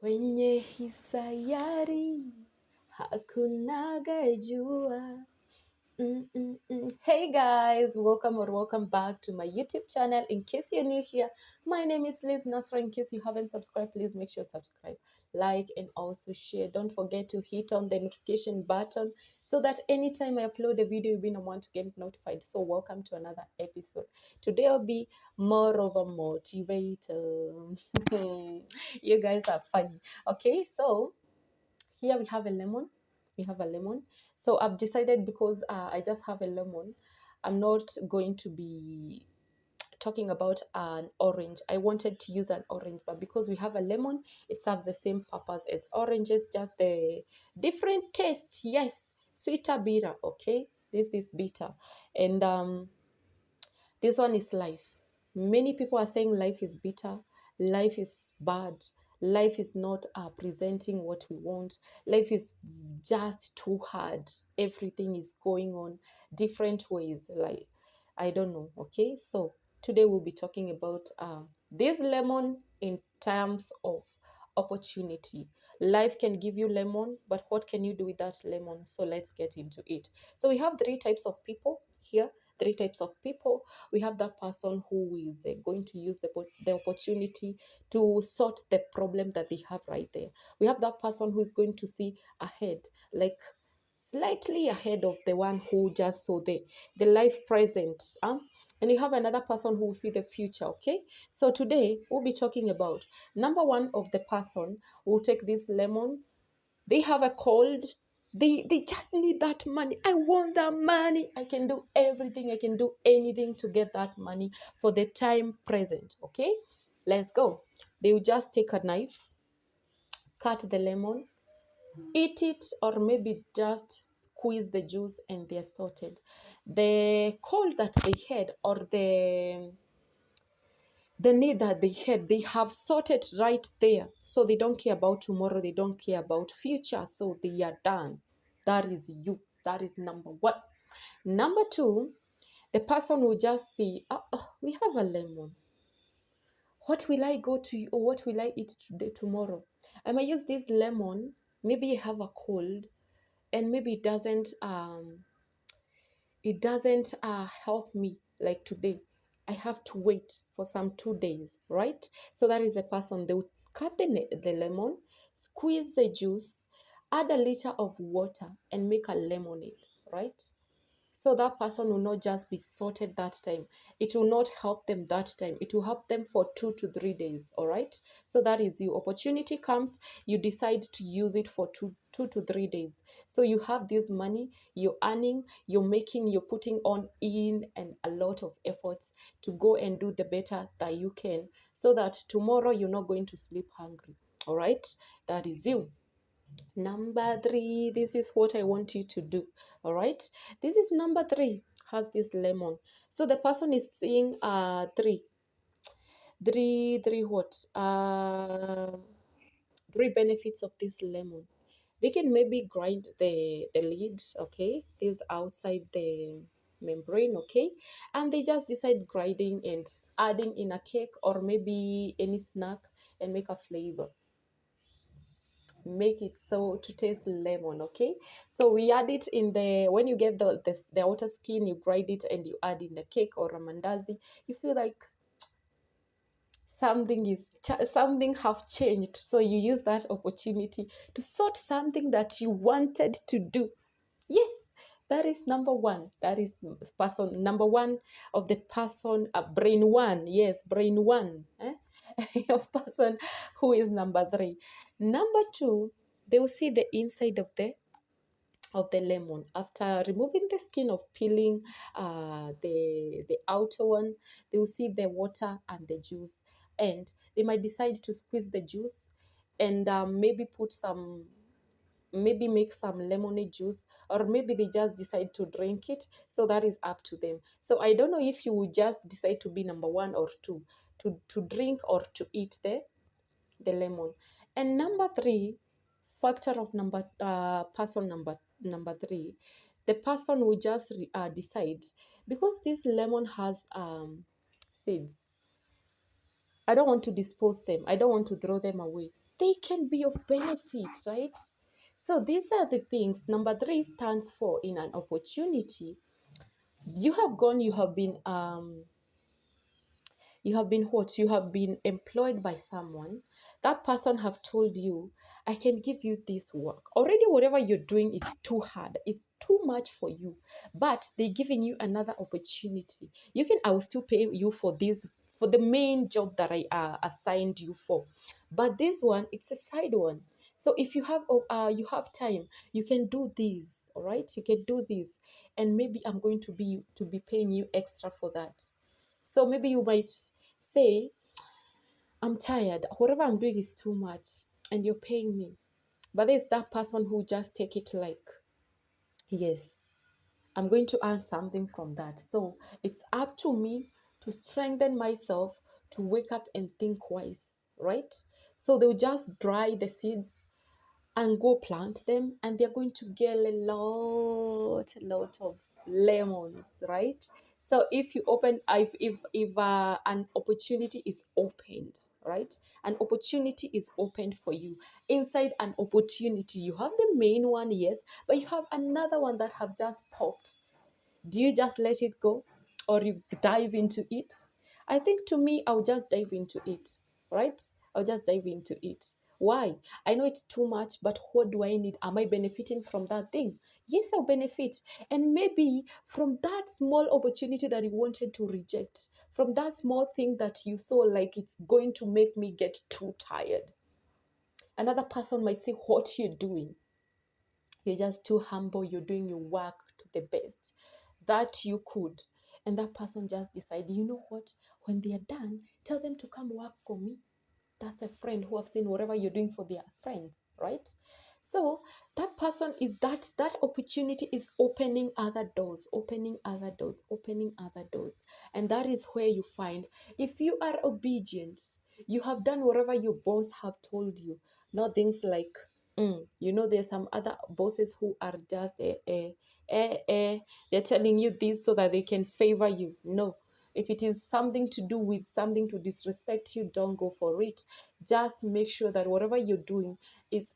Kwenye hii sayari hakunaga jua. Hey guys, welcome back to my YouTube channel. In case you're new here, my name is Liz Nasra. In case you haven't subscribed, please make sure you subscribe, like, and also share. Don't forget to hit on the notification button so that anytime I upload a video, you'll be the one to get notified. So welcome to another episode. Today will be more of a motivator. You guys are funny. Okay, so here we have a lemon. So I've decided, because I just have a lemon, I'm not going to be talking about an orange. I wanted to use an orange, but because we have a lemon, it serves the same purpose as oranges, just the different taste. Yes, sweeter, bitter. Okay, this is bitter. And this one is life. Many people are saying life is bitter, life is bad, life is not presenting what we want, life is just too hard. Everything is going on different ways. Like, I don't know. Okay, so today we'll be talking about this lemon in terms of opportunity. Life can give you lemon, but what can you do with that lemon? So let's get into it. So we have three types of people here. Three types of people. We have that person who is going to use the opportunity to sort the problem that they have right there. We have that person who is going to see ahead, like slightly ahead of the one who just saw the life present. And you have another person who will see the future. Okay, so today we'll be talking about number one of the person who will take this lemon. They have a cold. They just need that money. I want that money. I can do everything. I can do anything to get that money for the time present. Okay, let's go. They will just take a knife, cut the lemon, eat it, or maybe just squeeze the juice, and they're sorted. The cold that they had, or the need that they had, they have sorted right there. So they don't care about tomorrow, they don't care about future, so they are done. That is you. That is number one. Number two, the person will just see, we have a lemon. What will I go to, or what will I eat today, tomorrow? I might use this lemon. Maybe I have a cold, and maybe it doesn't help me like today. I have to wait for some 2 days, right? So that is the person. They will cut the lemon, squeeze the juice, add a liter of water, and make a lemonade, right? So that person will not just be sorted that time. It will not help them that time. It will help them for 2 to 3 days. All right. So that is you. Opportunity comes, you decide to use it for two to 3 days. So you have this money, you're earning, you're putting on in and a lot of efforts to go and do the better that you can, so that tomorrow you're not going to sleep hungry. All right. That is you. Number three, this is what I want you to do. All right, this is number three, has this lemon. So the person is seeing three what three benefits of this lemon. They can maybe grind the lid, okay, this outside the membrane, okay, and they just decide grinding and adding in a cake or maybe any snack and make a flavor, make it so to taste lemon. Okay, so we add it in the, when you get the outer skin, you grind it and you add in the cake or a mandazi. You feel like something have changed, so you use that opportunity to sort something that you wanted to do. Yes, that is number one. That is person number one of the person, brain one. Yes, brain one. Of person who is number three. Number two, they will see the inside of the lemon after removing the skin, of peeling the outer one. They will see the water and the juice, and they might decide to squeeze the juice and maybe make some lemonade juice, or maybe they just decide to drink it. So that is up to them. So I don't know if you would just decide to be number one or two, to drink or to eat the lemon. And number three, factor of person number three, the person will just decide, because this lemon has seeds, I don't want to dispose them, I don't want to throw them away. they can be of benefit, right? So these are the things. Number 3 stands for in an opportunity. You have gone, you have been what? You have been employed by someone. That person have told you, I can give you this work. Already whatever you're doing is too hard. It's too much for you. But they're giving you another opportunity. I will still pay you for this, for the main job that I assigned you for. But this one, it's a side one. So if you have time, you can do this, all right? You can do this, and maybe I'm going to be paying you extra for that. So maybe you might say, I'm tired. Whatever I'm doing is too much and you're paying me. But there's that person who just take it like, yes, I'm going to earn something from that. So it's up to me to strengthen myself, to wake up and think wise, right? So they'll just dry the seeds and go plant them, and they're going to get a lot of lemons, right? So if you open if an opportunity is opened, right, an opportunity is opened for you. Inside an opportunity, you have the main one, yes, but you have another one that have just popped. Do you just let it go, or you dive into it? I think, to me, I'll just dive into it, right? I'll just dive into it. Why? I know it's too much, but what do I need? Am I benefiting from that thing? Yes, I'll benefit. And maybe from that small opportunity that you wanted to reject, from that small thing that you saw like it's going to make me get too tired, another person might say, what you're doing, you're just too humble, you're doing your work to the best that you could. And that person just decide, you know what, when they are done, tell them to come work for me. That's a friend who have seen whatever you're doing for their friends, right? So that person is that opportunity is opening other doors, opening other doors, opening other doors. And that is where you find, if you are obedient, you have done whatever your boss have told you. Not things like, there's some other bosses who are just they're telling you this so that they can favor you. No, if it is something to do with something to disrespect you, don't go for it. Just make sure that whatever you're doing is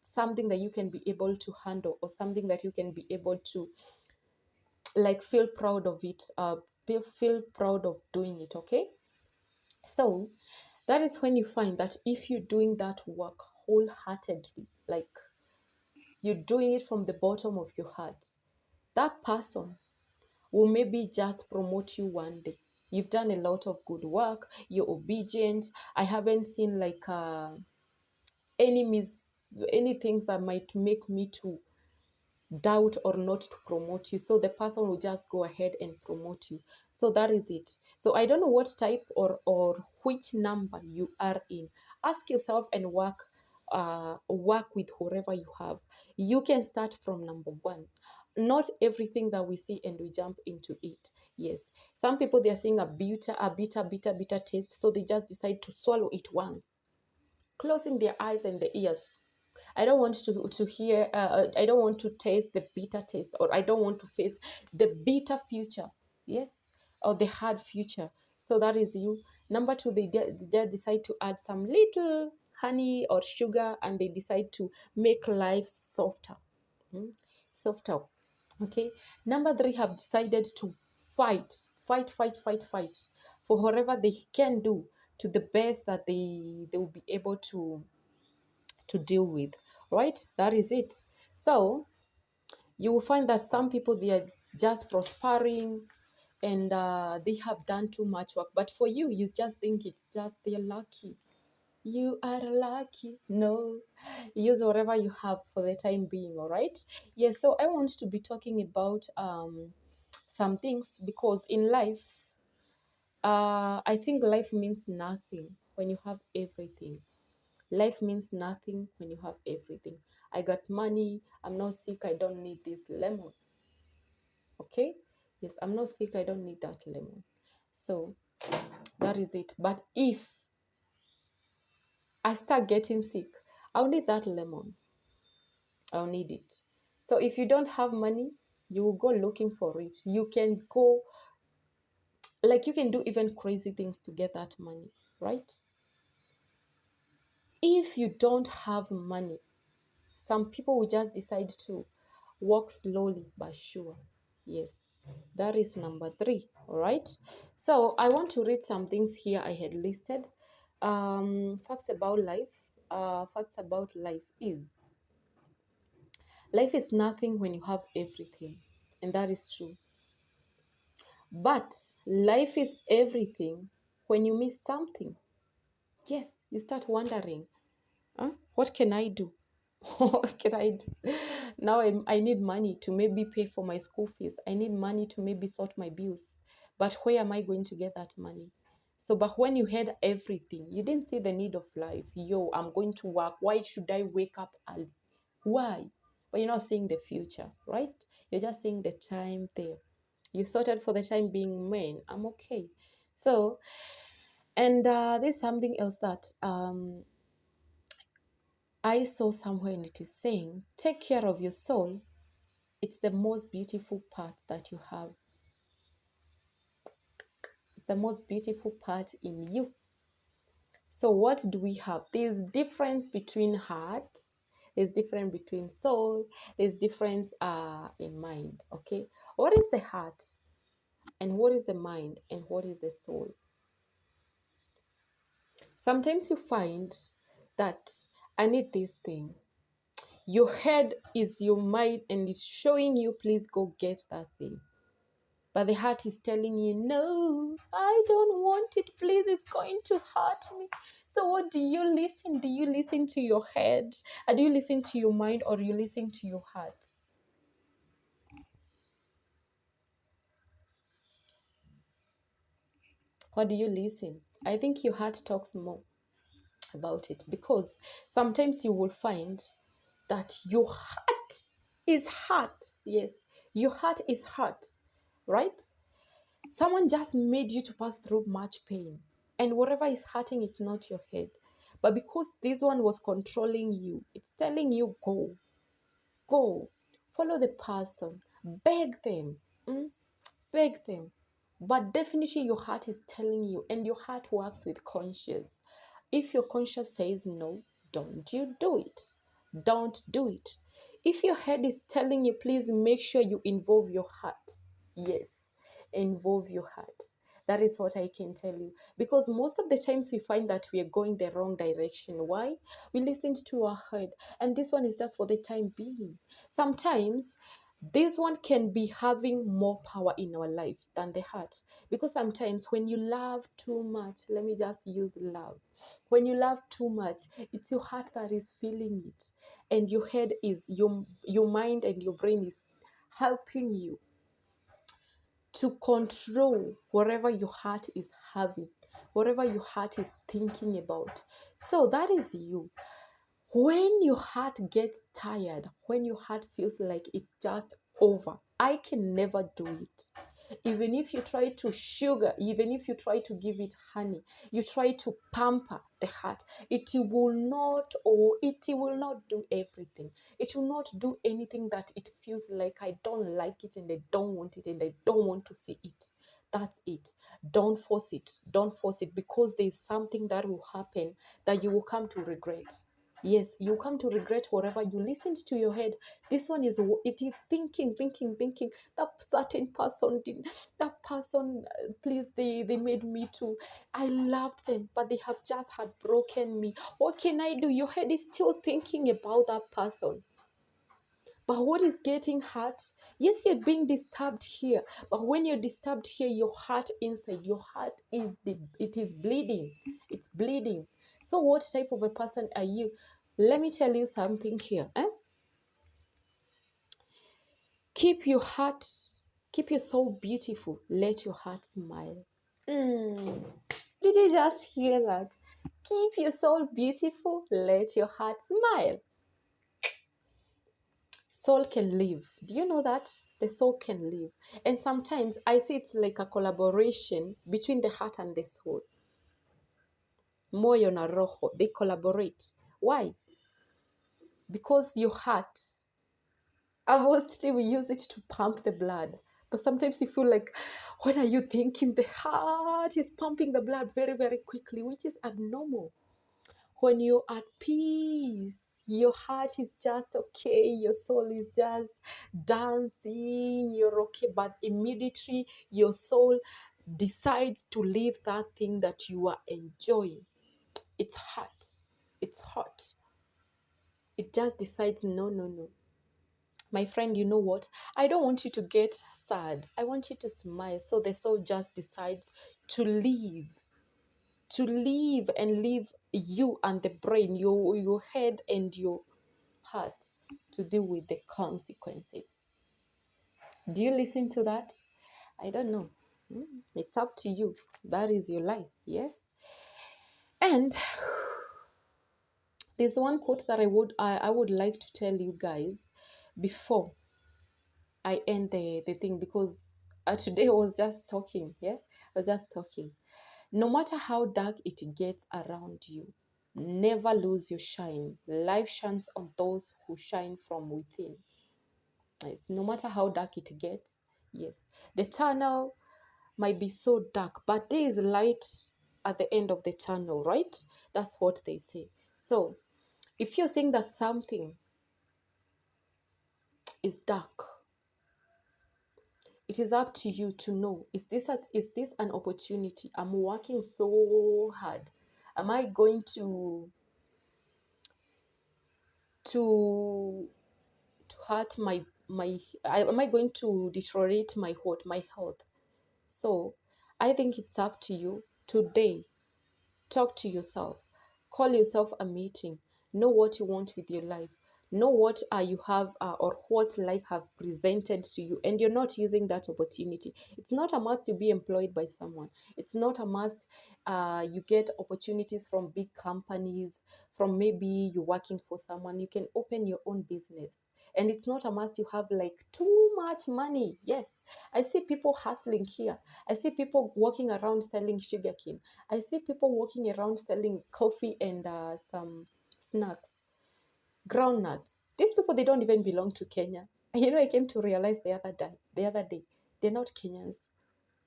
something that you can be able to handle, or something that you can be able to, like, feel proud of it, feel proud of doing it, okay? So that is when you find that if you're doing that work wholeheartedly, like you're doing it from the bottom of your heart, that person will maybe just promote you one day. You've done a lot of good work, you're obedient. I haven't seen like anything that might make me to doubt or not to promote you. So the person will just go ahead and promote you. So that is it. So I don't know what type or which number you are in. Ask yourself and work with whoever you have. You can start from number 1. Not everything that we see and we jump into it. Yes, some people, they are seeing a bitter taste, so they just decide to swallow it once, closing their eyes and their ears. I don't want to hear. I don't want to taste the bitter taste, or I don't want to face the bitter future. Yes, or the hard future. So that is you. Number 2, they decide to add some little honey or sugar, and they decide to make life softer. Softer. Okay. Number 3 have decided to fight for whatever they can do, to the best that they will be able to deal with, right? That is it. So you will find that some people, they are just prospering, and they have done too much work, but for you, you just think it's just they're lucky. You are lucky. No, use whatever you have for the time being. All right. Yes. So I want to be talking about some things, because in life, I think life means nothing when you have everything. Life means nothing when you have everything. I got money. I'm not sick. I don't need this lemon. Okay? Yes, I'm not sick. I don't need that lemon. So that is it. But if I start getting sick, I'll need that lemon. I'll need it. So if you don't have money, you will go looking for it. You can go, like, you can do even crazy things to get that money, right? If you don't have money, some people will just decide to walk slowly but sure. Yes, that is number 3. All right. So I want to read some things here I had listed. Facts about life. Facts about life is nothing when you have everything, and that is true. But life is everything when you miss something. Yes, you start wondering, what can I do? What can I do? Now I need money to maybe pay for my school fees. I need money to maybe sort my bills. But where am I going to get that money? So, but when you had everything, you didn't see the need of life. Yo, I'm going to work. Why should I wake up early? Why? But you're not seeing the future, right? You're just seeing the time there. You sorted for the time being, man. I'm okay. So, and there's something else that I saw somewhere, and it is saying, take care of your soul. It's the most beautiful part that you have. It's the most beautiful part in you. So what do we have? There's difference between heart. There's difference between soul. There's difference in mind. Okay. What is the heart? And what is the mind? And what is the soul? Sometimes you find that I need this thing. Your head is your mind and it's showing you, please go get that thing. But the heart is telling you, no, I don't want it. Please, it's going to hurt me. So what do you listen? Do you listen to your head? Or do you listen to your mind, or you listen to your heart? What do you listen? I think your heart talks more about it, because sometimes you will find that your heart is hurt. Yes, your heart is hurt, right? Someone just made you to pass through much pain, and whatever is hurting, it's not your head. But because this one was controlling you, it's telling you, go, follow the person, beg them, beg them. But definitely your heart is telling you, and your heart works with conscience. If your conscience says no, don't you do it. Don't do it. If your head is telling you, please make sure you involve your heart. Yes, involve your heart. That is what I can tell you. Because most of the times we find that we are going the wrong direction. Why? We listened to our head. And this one is just for the time being. Sometimes this one can be having more power in our life than the heart, because sometimes when you love too much, let me just use love, when you love too much, it's your heart that is feeling it, and your head is your mind and your brain is helping you to control whatever your heart is having, whatever your heart is thinking about. So that is you. When your heart gets tired, when your heart feels like it's just over, I can never do it. Even if you try to sugar, even if you try to give it honey, you try to pamper the heart, it will not do everything. It will not do anything that it feels like, I don't like it and I don't want it and I don't want to see it. That's it. Don't force it. Don't force it, because there's something that will happen that you will come to regret. Yes, you come to regret whatever you listened to your head. This one is, it is thinking. That certain person did, that person, please, they made me to, I loved them, but they have just had broken me. What can I do? Your head is still thinking about that person. But what is getting hurt? Yes, you're being disturbed here. But when you're disturbed here, your heart inside, your heart it is bleeding. It's bleeding. So what type of a person are you? Let me tell you something here. Keep your soul beautiful. Let your heart smile. Did you just hear that? Keep your soul beautiful. Let your heart smile. Soul can live. Do you know that? The soul can live. And sometimes I see it's like a collaboration between the heart and the soul. Moyo na roho, they collaborate. Why? Because your heart, mostly we use it to pump the blood. But sometimes you feel like, what are you thinking? The heart is pumping the blood very, very quickly, which is abnormal. when you're at peace, your heart is just okay, your soul is just dancing, you're okay, but immediately your soul decides to leave that thing that you are enjoying. It's hot. It's hot. It just decides, no, no, no. My friend, you know what? I don't want you to get sad. I want you to smile. So the soul just decides to leave, and leave you and the brain, your head and your heart to deal with the consequences. Do you listen to that? I don't know. It's up to you. That is your life. Yes. And there's one quote that I would like to tell you guys before I end the thing, because today I was just talking. Yeah, I was just talking. No matter how dark it gets around you, never lose your shine. Life shines on those who shine from within. Yes, no matter how dark it gets, yes, the tunnel might be so dark, but there is light at the end of the tunnel, right? That's what they say. So if you're saying that something is dark, it is up to you to know, is this an opportunity? I'm working so hard. Am I going to hurt am I going to deteriorate my health? So I think it's up to you today. Talk to yourself. Call yourself a meeting. Know what you want with your life. Know what you have or what life have presented to you, and you're not using that opportunity. It's not a must to be employed by someone. It's not a must you get opportunities from big companies, from maybe you're working for someone. You can open your own business, and it's not a must you have like too much money. Yes, I see people hustling here. I see people walking around selling sugarcane. I see people walking around selling coffee and some snacks, groundnuts. These people, they don't even belong to Kenya. I came to realize the other day, they're not Kenyans.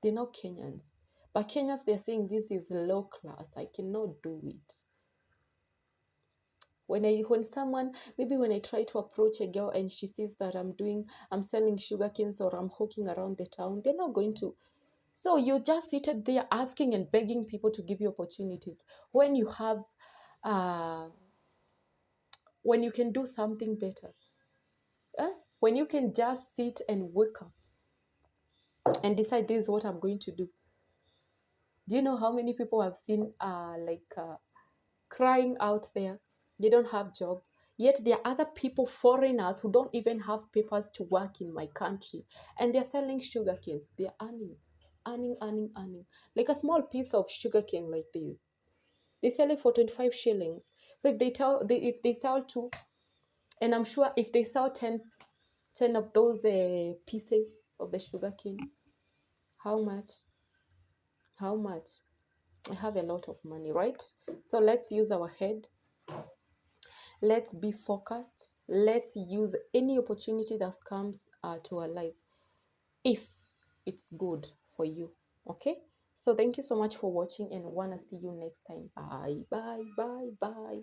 They're not Kenyans. But Kenyans, they're saying this is low class. I cannot do it. When I try to approach a girl and she sees that I'm selling sugar canes or I'm hawking around the town, they're not going to. So you're just seated there asking and begging people to give you opportunities when you have, when you can do something better. When you can just sit and wake up and decide this is what I'm going to do. Do you know how many people I've seen crying out there? They don't have job. Yet there are other people, foreigners, who don't even have papers to work in my country. And they're selling sugar canes. They're earning. Like a small piece of sugar cane like this. They sell it for 25 shillings. So if they sell two, and I'm sure if they sell 10 of those pieces of the sugar cane, how much? How much? I have a lot of money, right? So let's use our head. Let's be focused. Let's use any opportunity that comes to our life if it's good for you. Okay? So thank you so much for watching, and wanna see you next time. Bye, bye, bye, bye.